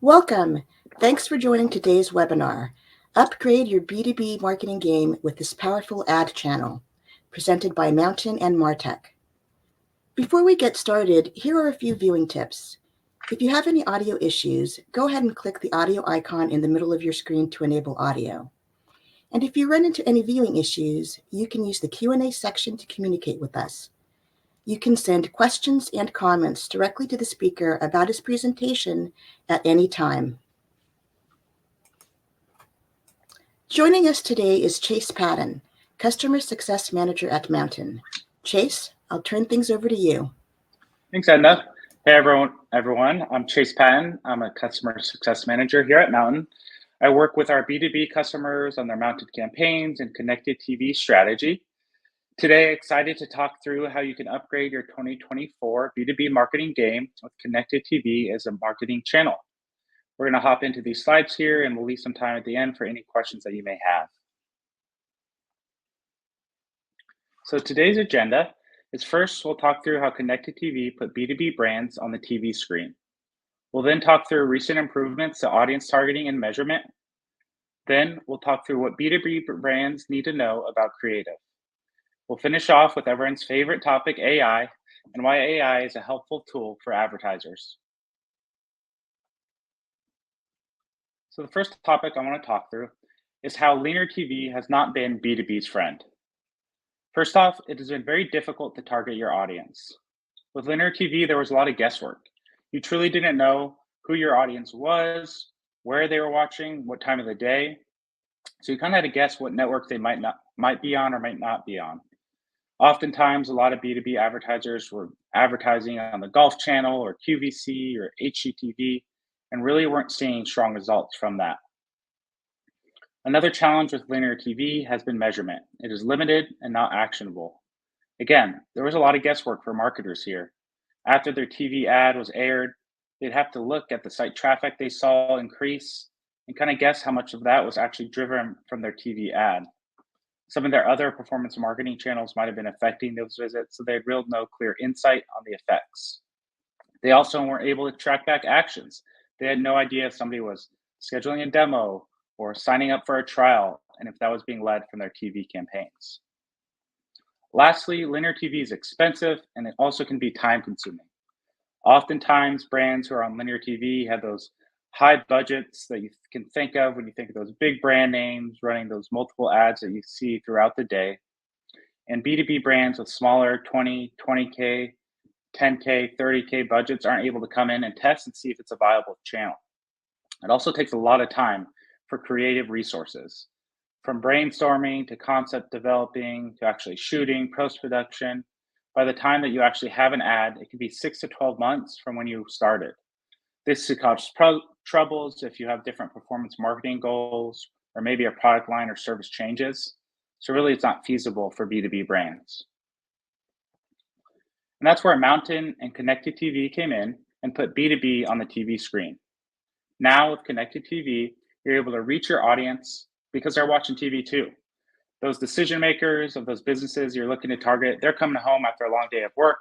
Welcome. Thanks for joining today's webinar. Upgrade your B2B marketing game with this powerful ad channel, presented by MNTN and MarTech. Before we get started, here are a few viewing tips. If you have any audio issues, go ahead and click the audio icon in the middle of your screen to enable audio. And if you run into any viewing issues, you can use the Q&A section to communicate with us. You can send questions and comments directly to the speaker about his presentation at any time. Joining us today is Chase Patton, Customer Success Manager at MNTN. Chase, I'll turn things over to you. Thanks, Edna. Hey, everyone. I'm Chase Patton. I'm a Customer Success Manager here at MNTN. I work with our B2B customers on their mounted campaigns and connected TV strategy. Today, excited to talk through how you can upgrade your 2024 B2B marketing game with connected TV as a marketing channel. We're going to hop into these slides here and we'll leave some time at the end for any questions that you may have. So today's agenda is first, we'll talk through how connected TV put B2B brands on the TV screen. We'll then talk through recent improvements to audience targeting and measurement. Then we'll talk through what B2B brands need to know about creative. We'll finish off with everyone's favorite topic, AI, and why AI is a helpful tool for advertisers. So the first topic I want to talk through is how linear TV has not been B2B's friend. First off, it has been very difficult to target your audience. With linear TV, there was a lot of guesswork. You truly didn't know who your audience was, where they were watching, what time of the day. So you kind of had to guess what network they might be on or might not be on. Oftentimes, a lot of B2B advertisers were advertising on the Golf Channel or QVC or HGTV and really weren't seeing strong results from that. Another challenge with linear TV has been measurement. It is limited and not actionable. Again, there was a lot of guesswork for marketers here. After their TV ad was aired, they'd have to look at the site traffic they saw increase and kind of guess how much of that was actually driven from their TV ad. Some of their other performance marketing channels might have been affecting those visits, so they had real no clear insight on the effects. They also weren't able to track back actions. They had no idea if somebody was scheduling a demo or signing up for a trial, and if that was being led from their TV campaigns. Lastly, linear TV is expensive, and it also can be time consuming. Oftentimes, brands who are on linear TV have those high budgets that you can think of when you think of those big brand names running those multiple ads that you see throughout the day. And B2B brands with smaller 20K, 10K, 30K budgets aren't able to come in and test and see if it's a viable channel. It also takes a lot of time for creative resources, from brainstorming to concept developing to actually shooting, post-production. By the time that you actually have an ad, it can be 6 to 12 months from when you started. This could cause troubles if you have different performance marketing goals or maybe a product line or service changes. So really, it's not feasible for B2B brands. And that's where MNTN and Connected TV came in and put B2B on the TV screen. Now with Connected TV, you're able to reach your audience because they're watching TV too. Those decision makers of those businesses you're looking to target, they're coming home after a long day of work.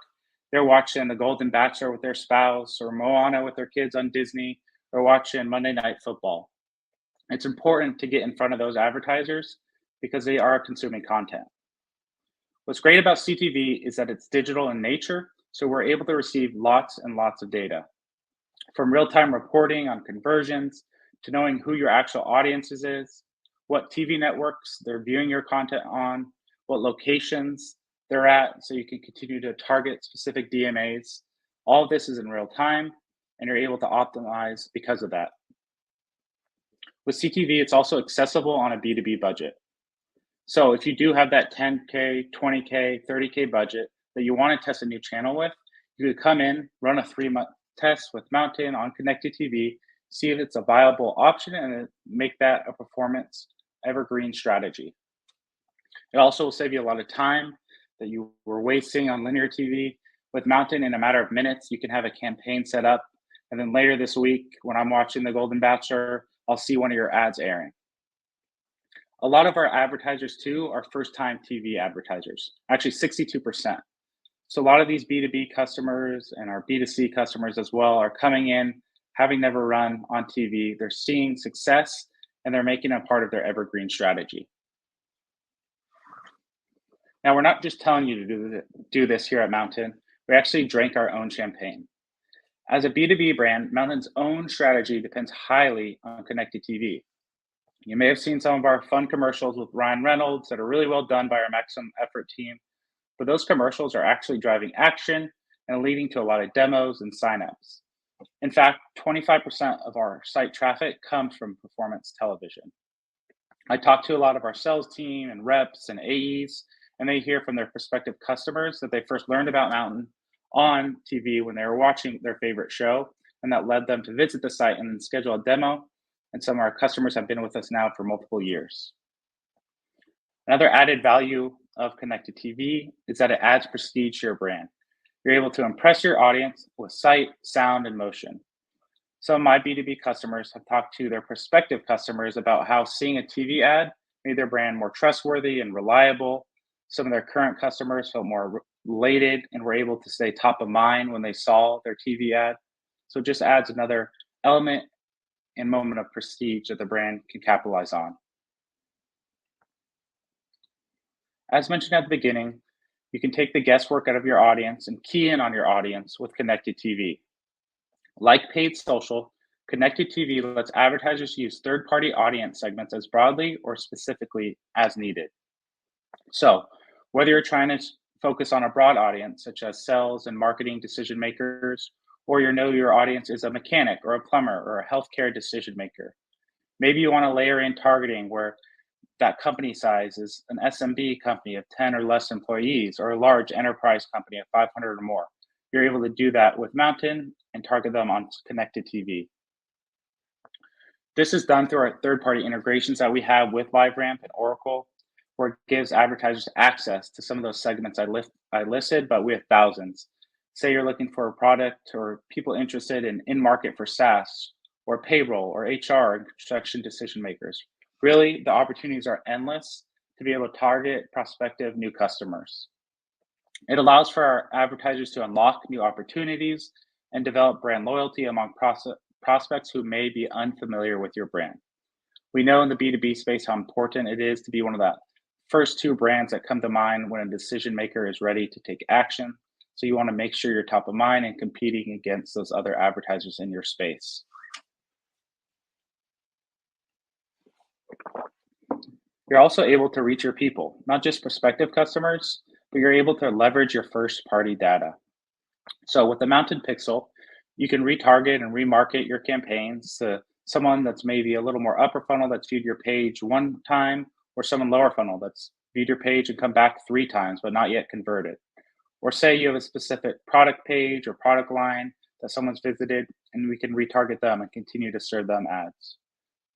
They're watching The Golden Bachelor with their spouse or Moana with their kids on Disney or watching Monday Night Football. It's important to get in front of those advertisers because they are consuming content. What's great about CTV is that it's digital in nature, so we're able to receive lots and lots of data. From real-time reporting on conversions to knowing who your actual audiences is, what TV networks they're viewing your content on, what locations they're at, so you can continue to target specific DMAs. All of this is in real time, and you're able to optimize because of that. With CTV, it's also accessible on a B2B budget. So if you do have that 10K, 20K, 30K budget that you want to test a new channel with, you could come in, run a 3-month test with MNTN on Connected TV, see if it's a viable option, and make that a performance evergreen strategy. It also will save you a lot of time that you were wasting on linear TV. With MNTN, in a matter of minutes, you can have a campaign set up, and then later this week, when I'm watching The Golden Bachelor, I'll see one of your ads airing. A lot of our advertisers too are first-time TV advertisers, actually 62%. So a lot of these B2B customers and our B2C customers as well are coming in having never run on TV, they're seeing success and they're making it a part of their evergreen strategy. Now, we're not just telling you to do this here at Mountain, we actually drink our own champagne. As a B2B brand, Mountain's own strategy depends highly on connected TV. You may have seen some of our fun commercials with Ryan Reynolds that are really well done by our maximum effort team, but those commercials are actually driving action and leading to a lot of demos and signups. In fact, 25% of our site traffic comes from performance television. I talk to a lot of our sales team and reps and AEs, and they hear from their prospective customers that they first learned about Mountain on TV when they were watching their favorite show, and that led them to visit the site and then schedule a demo. And some of our customers have been with us now for multiple years. Another added value of connected TV is that it adds prestige to your brand. You're able to impress your audience with sight, sound, and motion. Some of my B2B customers have talked to their prospective customers about how seeing a TV ad made their brand more trustworthy and reliable. Some of their current customers felt more elated and were able to stay top of mind when they saw their TV ad. So it just adds another element and moment of prestige that the brand can capitalize on. As mentioned at the beginning, you can take the guesswork out of your audience and key in on your audience with connected TV. Like paid social, connected TV lets advertisers use third-party audience segments as broadly or specifically as needed. So, whether you're trying to focus on a broad audience, such as sales and marketing decision makers, or you know your audience is a mechanic or a plumber or a healthcare decision maker, maybe you want to layer in targeting where that company size is an SMB company of 10 or less employees or a large enterprise company of 500 or more. You're able to do that with Mountain and target them on connected TV. This is done through our third-party integrations that we have with LiveRamp and Oracle, where it gives advertisers access to some of those segments I listed, but we have thousands. Say you're looking for a product or people interested in market for SaaS or payroll or HR and construction decision makers. Really, the opportunities are endless to be able to target prospective new customers. It allows for our advertisers to unlock new opportunities and develop brand loyalty among prospects who may be unfamiliar with your brand. We know in the B2B space how important it is to be one of the first two brands that come to mind when a decision maker is ready to take action. So you want to make sure you're top of mind and competing against those other advertisers in your space. You're also able to reach your people, not just prospective customers, but you're able to leverage your first party data. So with the Mountain Pixel, you can retarget and remarket your campaigns to someone that's maybe a little more upper funnel that's viewed your page one time, or someone lower funnel that's viewed your page and come back 3 times but not yet converted. Or say you have a specific product page or product line that someone's visited, and we can retarget them and continue to serve them ads.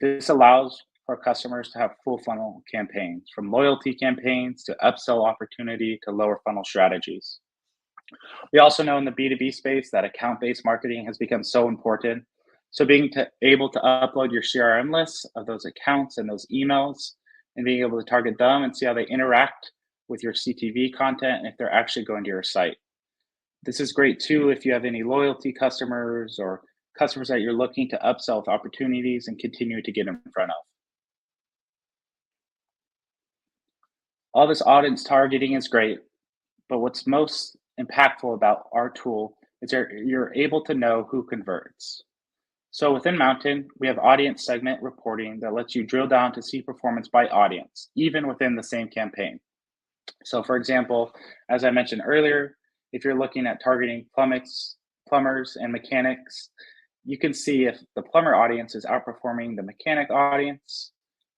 This allows for customers to have full funnel campaigns, from loyalty campaigns to upsell opportunity to lower funnel strategies. We also know in the B2B space that account-based marketing has become so important. So being able to upload your CRM lists of those accounts and those emails and being able to target them and see how they interact with your CTV content and if they're actually going to your site. This is great too if you have any loyalty customers or customers that you're looking to upsell with opportunities and continue to get in front of. All this audience targeting is great, but what's most impactful about our tool is you're able to know who converts. So within Mountain, we have audience segment reporting that lets you drill down to see performance by audience, even within the same campaign. So for example, as I mentioned earlier, if you're looking at targeting plumbers and mechanics, you can see if the plumber audience is outperforming the mechanic audience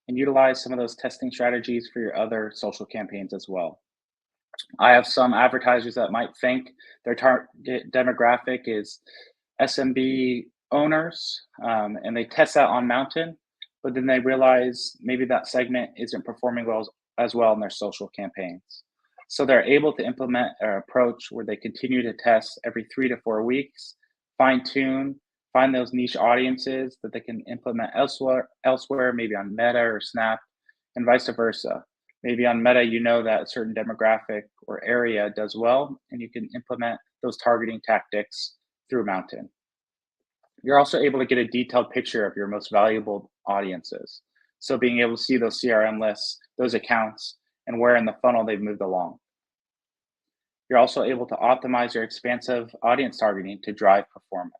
and utilize some of those testing strategies for your other social campaigns as well. I have some advertisers that might think their target demographic is SMB owners, and they test that on Mountain, but then they realize maybe that segment isn't performing as well in their social campaigns. So they're able to implement an approach where they continue to test every 3 to 4 weeks, fine tune, find those niche audiences that they can implement elsewhere, maybe on Meta or Snap, and vice versa. Maybe on Meta, you know that a certain demographic or area does well, and you can implement those targeting tactics through Mountain. You're also able to get a detailed picture of your most valuable audiences. So being able to see those CRM lists, those accounts, and where in the funnel they've moved along. You're also able to optimize your expansive audience targeting to drive performance.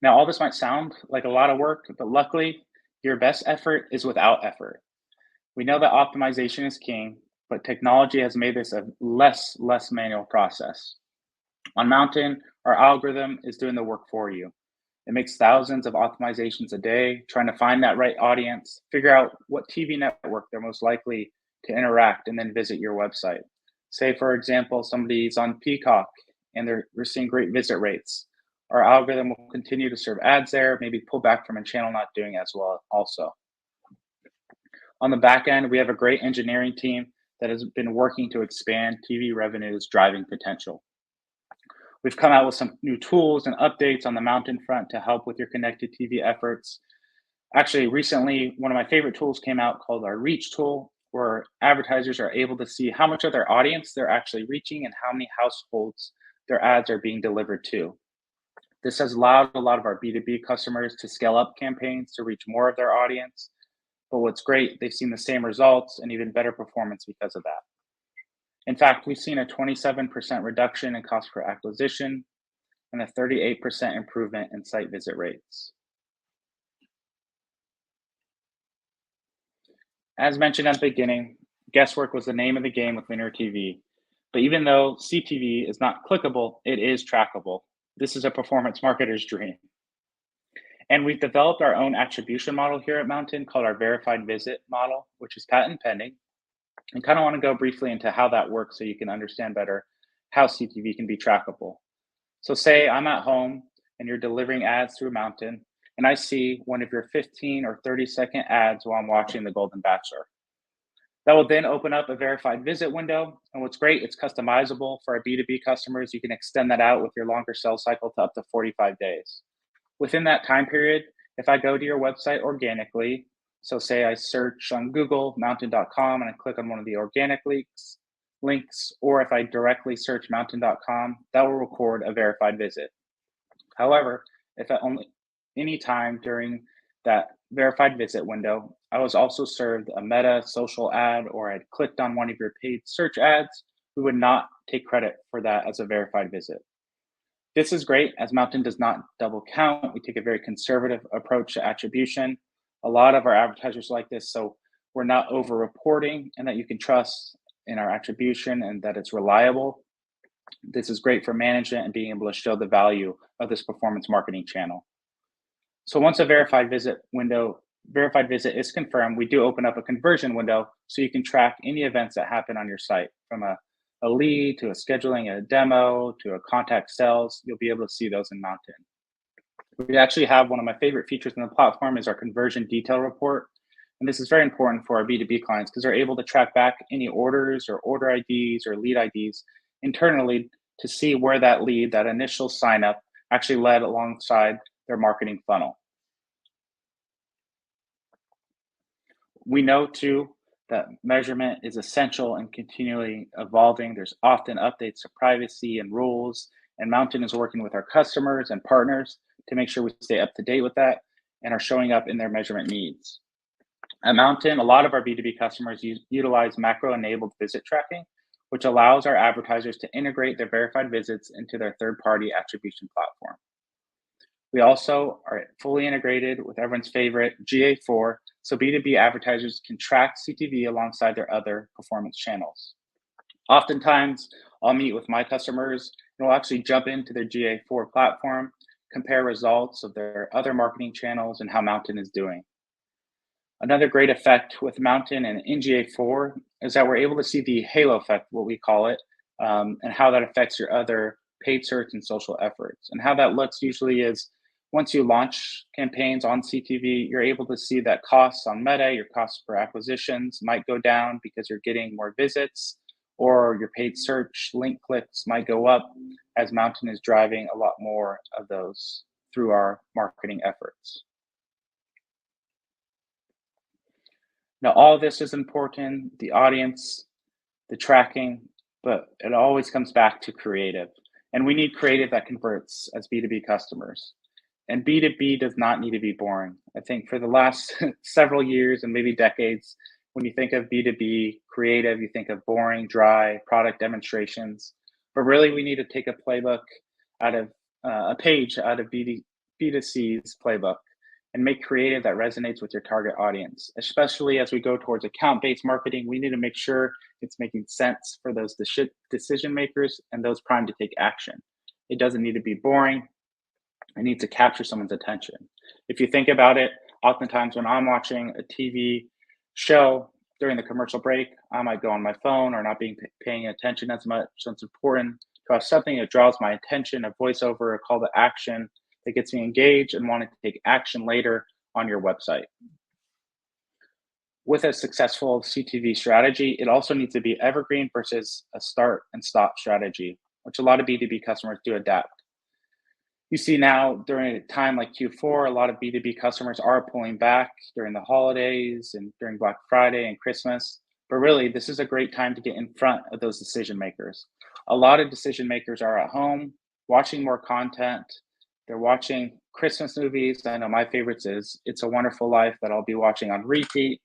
Now, all this might sound like a lot of work, but luckily, your best effort is without effort. We know that optimization is king, but technology has made this a less manual process. On Mountain, our algorithm is doing the work for you. It makes thousands of optimizations a day, trying to find that right audience, figure out what TV network they're most likely to interact, and then visit your website. Say, for example, somebody's on Peacock and we're seeing great visit rates. Our algorithm will continue to serve ads there, maybe pull back from a channel not doing as well also. On the back end, we have a great engineering team that has been working to expand TV revenues driving potential. We've come out with some new tools and updates on the Mountain front to help with your connected TV efforts. Actually, recently, one of my favorite tools came out called our Reach tool, where advertisers are able to see how much of their audience they're actually reaching and how many households their ads are being delivered to. This has allowed a lot of our B2B customers to scale up campaigns to reach more of their audience. But what's great, they've seen the same results and even better performance because of that. In fact, we've seen a 27% reduction in cost per acquisition and a 38% improvement in site visit rates. As mentioned at the beginning, guesswork was the name of the game with linear TV. But even though CTV is not clickable, it is trackable. This is a performance marketer's dream. And we've developed our own attribution model here at Mountain called our verified visit model, which is patent pending. And kind of want to go briefly into how that works so you can understand better how CTV can be trackable. So say I'm at home and you're delivering ads through Mountain, and I see one of your 15 or 30-second ads while I'm watching The Golden Bachelor. That will then open up a verified visit window. And what's great, it's customizable for our B2B customers. You can extend that out with your longer sales cycle to up to 45 days. Within that time period, if I go to your website organically, so say I search on Google mountain.com and I click on one of the organic links, or if I directly search mountain.com, that will record a verified visit. However, if at only any time during that verified visit window, I was also served a meta social ad or I'd clicked on one of your paid search ads, we would not take credit for that as a verified visit. This is great as Mountain does not double count. We take a very conservative approach to attribution. A lot of our advertisers like this, so we're not over reporting and that you can trust in our attribution and that it's reliable. This is great for management and being able to show the value of this performance marketing channel. So once a verified visit is confirmed, we do open up a conversion window so you can track any events that happen on your site from a lead to a scheduling a demo to a contact sales. You'll be able to see those in Mountain. We actually have one of my favorite features in the platform is our conversion detail report. And this is very important for our B2B clients because they're able to track back any orders or order IDs or lead IDs internally to see where that lead, that initial sign up, actually led alongside their marketing funnel. We know too that measurement is essential and continually evolving. There's often updates to privacy and rules, and Mountain is working with our customers and partners to make sure we stay up to date with that and are showing up in their measurement needs. At Mountain, a lot of our B2B customers utilize macro-enabled visit tracking, which allows our advertisers to integrate their verified visits into their third-party attribution platform. We also are fully integrated with everyone's favorite GA4, so B2B advertisers can track CTV alongside their other performance channels. Oftentimes, I'll meet with my customers and we'll actually jump into their GA4 platform, compare results of their other marketing channels and how Mountain is doing. Another great effect with Mountain and in GA4 is that we're able to see the halo effect, what we call it, and how that affects your other paid search and social efforts. And how that looks usually is once you launch campaigns on CTV, you're able to see that costs on Meta, your costs per acquisitions might go down because you're getting more visits, or your paid search link clicks might go up as Mountain is driving a lot more of those through our marketing efforts. Now, all of this is important, the audience, the tracking, but it always comes back to creative. And we need creative that converts as B2B customers. And B2B does not need to be boring. I think for the last several years and maybe decades, when you think of B2B creative, you think of boring, dry product demonstrations. But really, we need to take a playbook out of a page out of B2C's playbook and make creative that resonates with your target audience. Especially as we go towards account based marketing, we need to make sure it's making sense for those decision makers and those primed to take action. It doesn't need to be boring, it needs to capture someone's attention. If you think about it, oftentimes when I'm watching a TV show during the commercial break, I might go on my phone or not paying attention as much. So it's important to have something that draws my attention, a voiceover, a call to action that gets me engaged and wanting to take action later on your website. With a successful CTV strategy, it also needs to be evergreen versus a start and stop strategy, which a lot of B2B customers do adapt. You see now during a time like Q4, a lot of B2B customers are pulling back during the holidays and during Black Friday and Christmas. But really, this is a great time to get in front of those decision makers. A lot of decision makers are at home watching more content. They're watching Christmas movies. I know my favorites is It's a Wonderful Life that I'll be watching on repeat.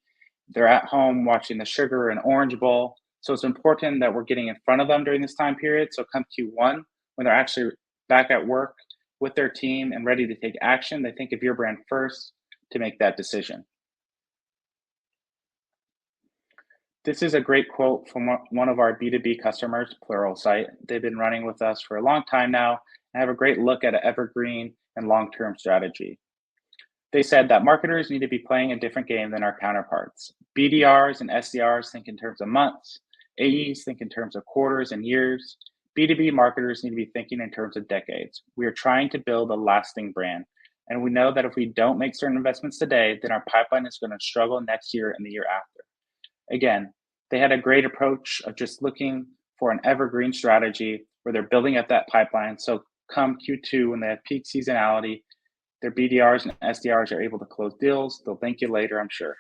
They're at home watching the Sugar and Orange Bowl. So it's important that we're getting in front of them during this time period. So come Q1, when they're actually back at work with their team and ready to take action, they think of your brand first to make that decision. This is a great quote from one of our B2B customers, Plural Site. They've been running with us for a long time now and have a great look at an evergreen and long-term strategy. They said that marketers need to be playing a different game than our counterparts. BDRs and SDRs think in terms of months, AEs think in terms of quarters and years. B2B marketers need to be thinking in terms of decades. We are trying to build a lasting brand. And we know that if we don't make certain investments today, then our pipeline is going to struggle next year and the year after. Again, they had a great approach of just looking for an evergreen strategy where they're building up that pipeline. So come Q2, when they have peak seasonality, their BDRs and SDRs are able to close deals. They'll thank you later, I'm sure.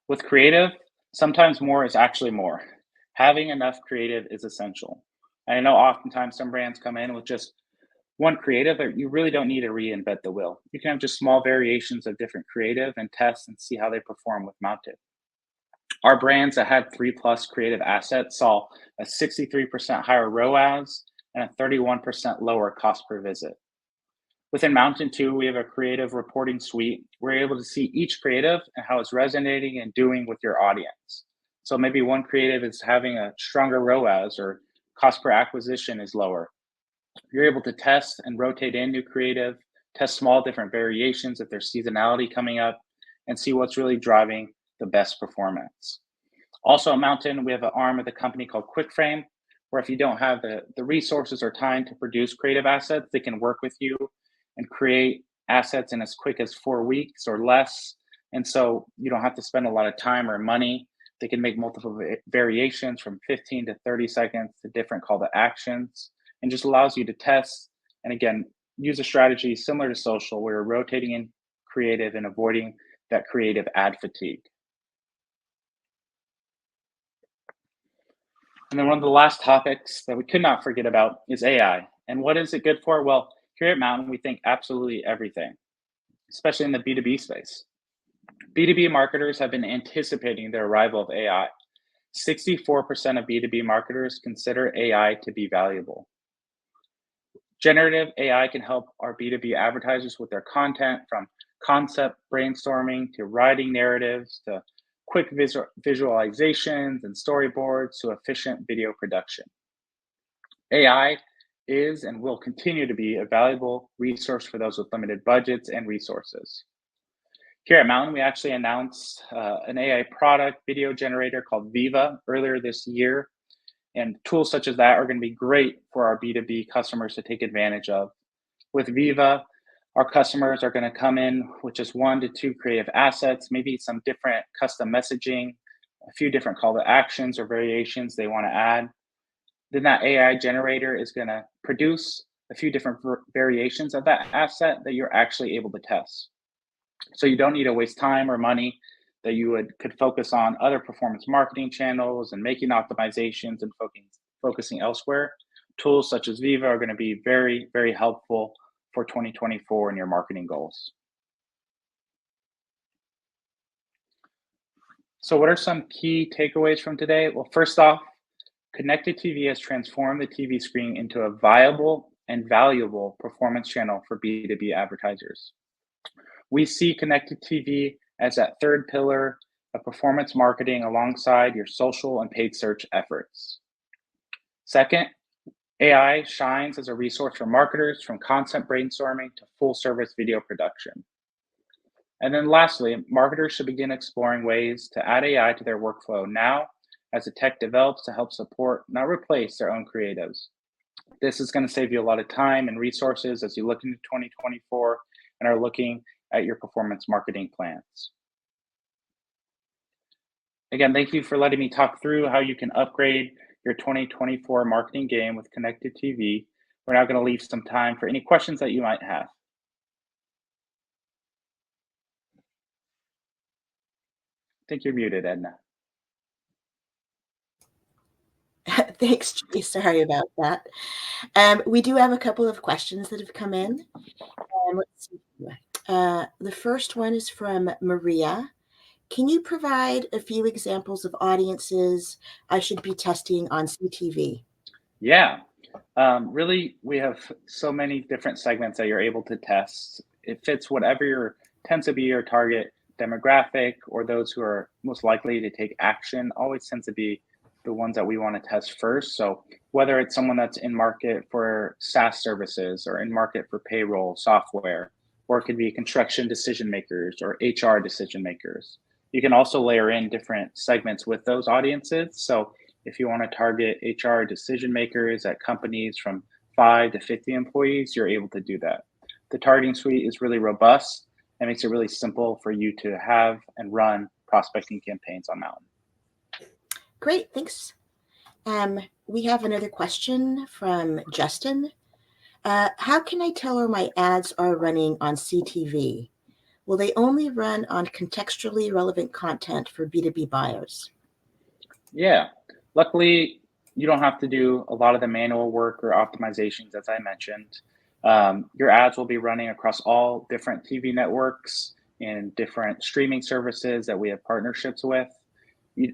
With creative, sometimes more is actually more. Having enough creative is essential. And I know oftentimes some brands come in with just one creative, but you really don't need to reinvent the wheel. You can have just small variations of different creative and test and see how they perform with Mounted. Our brands that had 3+ creative assets saw a 63% higher ROAS and a 31% lower cost per visit. Within Mountain 2, we have a creative reporting suite. We're able to see each creative and how it's resonating and doing with your audience. So maybe one creative is having a stronger ROAS or cost per acquisition is lower. You're able to test and rotate in new creative, test small different variations if there's seasonality coming up, and see what's really driving the best performance. Also at Mountain, we have an arm of the company called QuickFrame, where if you don't have the resources or time to produce creative assets, they can work with you and create assets in as quick as 4 weeks or less. And so you don't have to spend a lot of time or money. They can make multiple variations from 15 to 30 seconds to different call to actions, and just allows you to test and again, use a strategy similar to social where you're rotating in creative and avoiding that creative ad fatigue. And then one of the last topics that we could not forget about is AI. And what is it good for? Well, here at Mountain, we think absolutely everything, especially in the B2B space. B2B marketers have been anticipating the arrival of AI. 64% of B2B marketers consider AI to be valuable. Generative AI can help our B2B advertisers with their content, from concept brainstorming to writing narratives to quick visualizations and storyboards to efficient video production. AI is and will continue to be a valuable resource for those with limited budgets and resources. Here at Mountain, we actually announced an AI product video generator called Viva earlier this year. And tools such as that are going to be great for our B2B customers to take advantage of. With Viva, our customers are going to come in with just 1 to 2 creative assets, maybe some different custom messaging, a few different call to actions or variations they want to add. Then that AI generator is going to produce a few different variations of that asset that you're actually able to test. So you don't need to waste time or money that you could focus on other performance marketing channels and making optimizations and focusing elsewhere, tools such as Viva are going to be very, very helpful for 2024 and your marketing goals. So, what are some key takeaways from today? Well, first off, connected TV has transformed the TV screen into a viable and valuable performance channel for B2B advertisers. We see connected TV as that third pillar of performance marketing alongside your social and paid search efforts. Second, AI shines as a resource for marketers from content brainstorming to full service video production. And then lastly, marketers should begin exploring ways to add AI to their workflow now as the tech develops to help support, not replace, their own creatives. This is going to save you a lot of time and resources as you look into 2024 and are looking at your performance marketing plans. Again, thank you for letting me talk through how you can upgrade your 2024 marketing game with connected TV. We're now going to leave some time for any questions that you might have. I think you're muted, Edna. Thanks, Jay. Sorry about that. We do have a couple of questions that have come in. Let's see. The first one is from Maria. Can you provide a few examples of audiences I should be testing on CTV? Yeah, really, we have so many different segments that you're able to test. It fits whatever tends to be your target demographic or those who are most likely to take action. Always tends to be the ones that we want to test first. So whether it's someone that's in market for SaaS services or in market for payroll software, or it could be construction decision makers or HR decision makers. You can also layer in different segments with those audiences. So if you want to target HR decision makers at companies from 5 to 50 employees, you're able to do that. The targeting suite is really robust and makes it really simple for you to have and run prospecting campaigns on Mountain. Great, thanks. We have another question from Justin. How can I tell where my ads are running on CTV? Will they only run on contextually relevant content for B2B buyers? Yeah, luckily, you don't have to do a lot of the manual work or optimizations, as I mentioned. Your ads will be running across all different TV networks and different streaming services that we have partnerships with.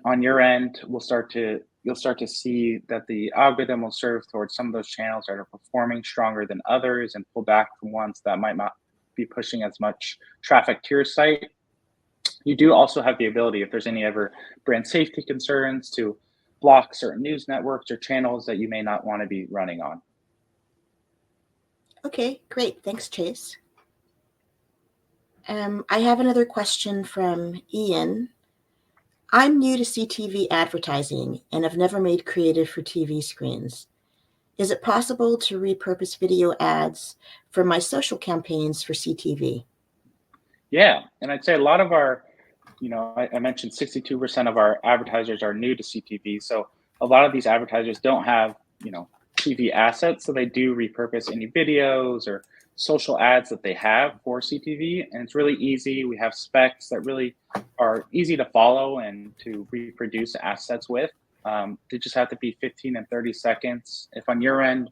On your end, you'll start to see that the algorithm will serve towards some of those channels that are performing stronger than others and pull back from ones that might not be pushing as much traffic to your site. You do also have the ability, if there's any ever brand safety concerns, to block certain news networks or channels that you may not want to be running on. Okay, great. Thanks, Chase. I have another question from Ian. I'm new to CTV advertising and have never made creative for TV screens. Is it possible to repurpose video ads for my social campaigns for CTV? Yeah, and I'd say a lot of our, I mentioned 62% of our advertisers are new to CTV. So a lot of these advertisers don't have, TV assets. So they do repurpose any videos or social ads that they have for CTV. And it's really easy. We have specs that really are easy to follow and to reproduce assets with. They just have to be 15 and 30 seconds. If on your end,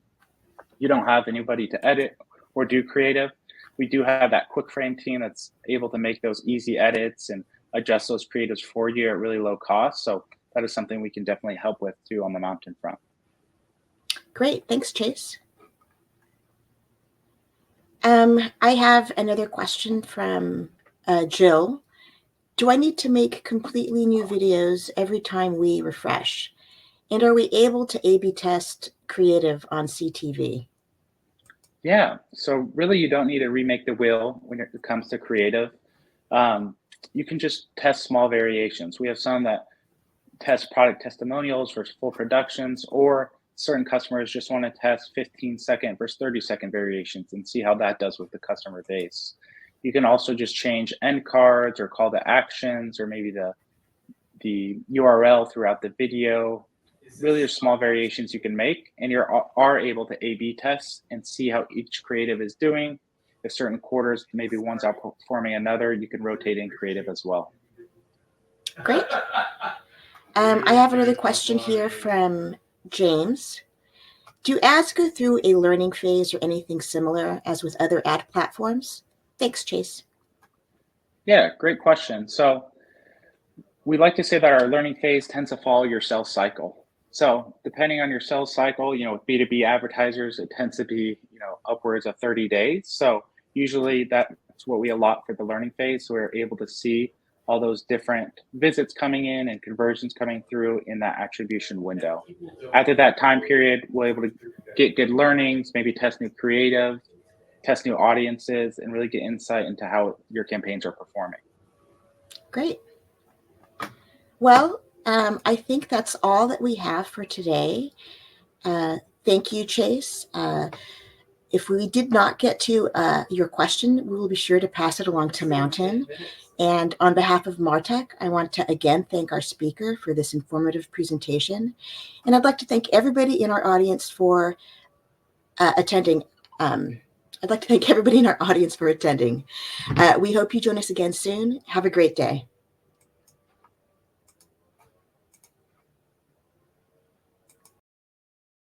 you don't have anybody to edit or do creative, we do have that quick frame team that's able to make those easy edits and adjust those creatives for you at really low cost. So that is something we can definitely help with too on the Mountain front. Great. Thanks, Chase. I have another question from Jill. Do I need to make completely new videos every time we refresh? And are we able to A/B test creative on CTV? Yeah, so really you don't need to remake the wheel when it comes to creative. You can just test small variations. We have some that test product testimonials versus full productions, or certain customers just want to test 15-second versus 30-second variations and see how that does with the customer base. You can also just change end cards or call to actions or maybe the URL throughout the video. Really, there's small variations you can make, and you are able to A/B test and see how each creative is doing. If certain quarters, maybe one's outperforming another, you can rotate in creative as well. Great. I have another question here from James. Do ads go through a learning phase or anything similar as with other ad platforms? Thanks, Chase. Yeah, great question. So we like to say that our learning phase tends to follow your sales cycle. So depending on your sales cycle, with B2B advertisers, it tends to be, upwards of 30 days. So usually that's what we allot for the learning phase. So we're able to see all those different visits coming in and conversions coming through in that attribution window. After that time period, we're able to get good learnings, maybe test new creative, test new audiences, and really get insight into how your campaigns are performing. Great. Well, I think that's all that we have for today. Thank you, Chase. If we did not get to your question, we will be sure to pass it along to Mountain. And on behalf of MarTech, I want to again thank our speaker for this informative presentation. And I'd like to thank everybody in our audience for attending. I'd like to thank everybody in our audience for attending. We hope you join us again soon. Have a great day.